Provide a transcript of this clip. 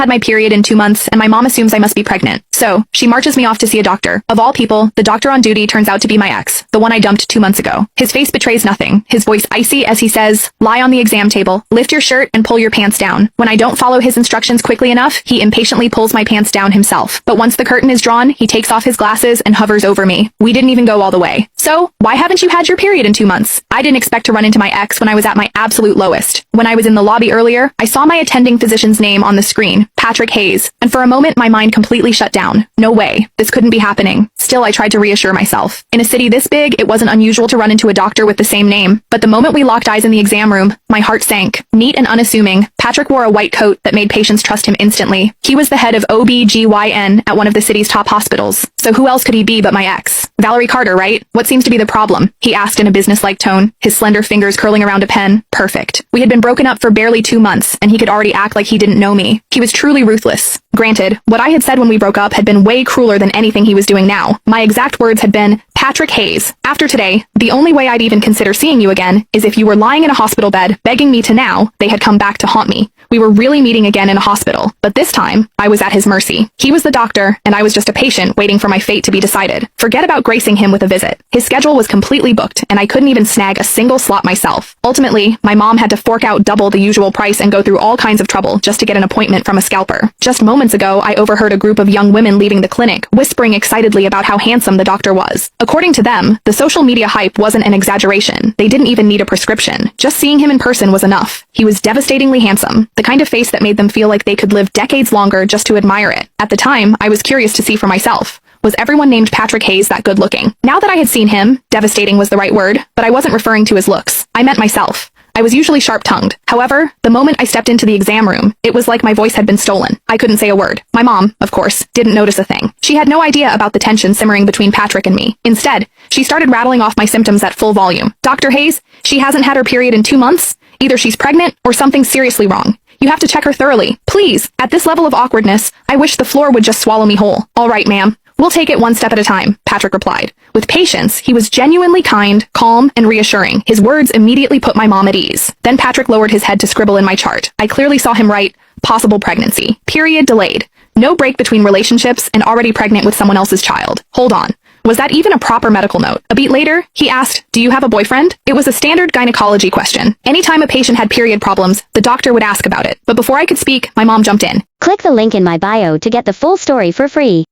had my period in 2 months and my mom assumes I must be pregnant. So, she marches me off to see a doctor. Of all people, the doctor on duty turns out to be my ex, the one I dumped 2 months ago. His face betrays nothing, his voice icy as he says, "Lie on the exam table, lift your shirt and pull your pants down." When I don't follow his instructions quickly enough, he impatiently pulls my pants down himself. But once the curtain is drawn, he takes off his glasses and hovers over me. We didn't even go all the way. "So, why haven't you had your period in 2 months?" I didn't expect to run into my ex when I was at my absolute lowest. When I was in the lobby earlier, I saw my attending physician's name on the screen, Patrick Hayes, and for a moment my mind completely shut down. No way. This couldn't be happening. Still, I tried to reassure myself. In a city this big, it wasn't unusual to run into a doctor with the same name. But the moment we locked eyes in the exam room, my heart sank. Neat and unassuming, Patrick wore a white coat that made patients trust him instantly. He was the head of OB/GYN at one of the city's top hospitals. So who else could he be but my ex? Valerie Carter, right? What seems to be the problem? He asked in a businesslike tone, his slender fingers curling around a pen. Perfect. We had been broken up for barely 2 months, and he could already act like he didn't know me. He was truly ruthless. Granted, what I had said when we broke up had been way crueler than anything he was doing now. My exact words had been, "Patrick Hayes, after today, the only way I'd even consider seeing you again is if you were lying in a hospital bed, begging me to now, they had come back to haunt me. We were really meeting again in a hospital, but this time, I was at his mercy. He was the doctor, and I was just a patient waiting for my fate to be decided. Forget about gracing him with a visit. His schedule was completely booked, and I couldn't even snag a single slot myself. Ultimately, my mom had to fork out double the usual price and go through all kinds of trouble just to get an appointment from a scalper. Just moments ago, I overheard a group of young women leaving the clinic, whispering excitedly about how handsome the doctor was. According to them, the social media hype wasn't an exaggeration. They didn't even need a prescription. Just seeing him in person was enough. He was devastatingly handsome, the kind of face that made them feel like they could live decades longer just to admire it. At the time, I was curious to see for myself. Was everyone named Patrick Hayes that good looking? Now that I had seen him, devastating was the right word, but I wasn't referring to his looks. I meant myself. I was usually sharp-tongued. However, the moment I stepped into the exam room, it was like my voice had been stolen. I couldn't say a word. My mom, of course, didn't notice a thing. She had no idea about the tension simmering between Patrick and me. Instead, she started rattling off my symptoms at full volume. "Dr. Hayes, she hasn't had her period in 2 months. Either she's pregnant or something's seriously wrong. You have to check her thoroughly. Please." At this level of awkwardness, I wish the floor would just swallow me whole. "All right, ma'am. We'll take it one step at a time," Patrick replied. With patience, he was genuinely kind, calm, and reassuring. His words immediately put my mom at ease. Then Patrick lowered his head to scribble in my chart. I clearly saw him write, "Possible pregnancy. Period delayed. No break between relationships and already pregnant with someone else's child." Hold on. Was that even a proper medical note? A beat later, he asked, "Do you have a boyfriend?" It was a standard gynecology question. Anytime a patient had period problems, the doctor would ask about it. But before I could speak, my mom jumped in. Click the link in my bio to get the full story for free.